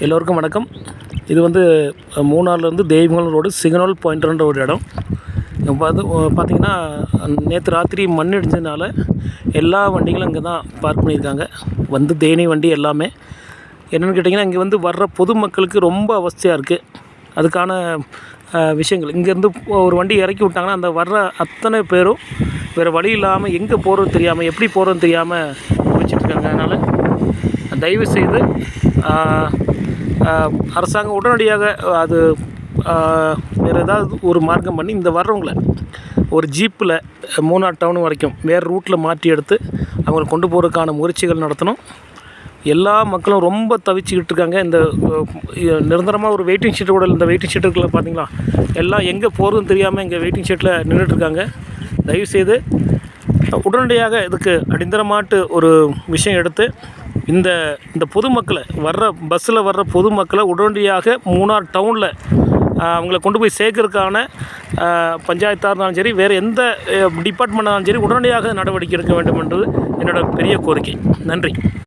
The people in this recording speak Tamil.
எல்லோருக்கும் வணக்கம். இது வந்து மூணார்லேருந்து தேவிமங்கலம் ரோடு சிக்னல் பாயிண்ட்ன்ற ஒரு இடம். பார்த்திங்கன்னா நேற்று ராத்திரி மண் இடிஞ்சதுனால எல்லா வண்டிகளும் இங்கே தான் பார்க் பண்ணியிருக்காங்க. தேனி வண்டி எல்லாமே என்னென்னு கேட்டிங்கன்னா, இங்கே வர்ற பொதுமக்களுக்கு ரொம்ப அவஸ்தையாக இருக்குது. அதுக்கான விஷயங்கள் இங்கேருந்து ஒரு வண்டி இறக்கி விட்டாங்கன்னா அந்த வர்ற அத்தனை பேரும் வேறு வழி இல்லாமல் எங்கே போகிறது தெரியாமல், எப்படி போகிறதுன்னு தெரியாமல் வச்சுட்ருக்காங்க. அதனால் தயவுசெய்து அரசாங்கம் உடனடியாக அது வேறு ஏதாவது ஒரு மார்க்கம் பண்ணி இந்த வர்றவங்கள ஒரு ஜீப்பில் மூணார் டவுன் வரைக்கும் வேறு ரூட்டில் மாற்றி எடுத்து அவங்களை கொண்டு போகிறதுக்கான முயற்சிகள் நடத்தணும். எல்லா மக்களும் ரொம்ப தவிச்சிக்கிட்டு இருக்காங்க. இந்த நிரந்தரமாக ஒரு வெயிட்டிங் ஷீட்டு கூட இந்த வெயிட்டிங் ஷீட்டுக்குள்ள பார்த்தீங்களா, எல்லாம் எங்கே போகிறதுன்னு தெரியாமல் இங்கே வெயிட்டிங் ஷீட்டில் நின்றுட்டுருக்காங்க. தயவுசெய்து உடனடியாக இதுக்கு அடிந்தரமாட்டு ஒரு விஷயம் எடுத்து இந்த பொதுமக்களை பஸ்ஸில் வர்ற பொதுமக்களை உடனடியாக மூணார் டவுனில் அவங்கள கொண்டு போய் சேர்க்கறதுக்கான பஞ்சாயத்தாக இருந்தாலும் சரி, வேறு எந்த டிபார்ட்மெண்ட்டாக இருந்தாலும் சரி, உடனடியாக நடவடிக்கை எடுக்க வேண்டும் என்பது என்னோடய பெரிய கோரிக்கை. நன்றி.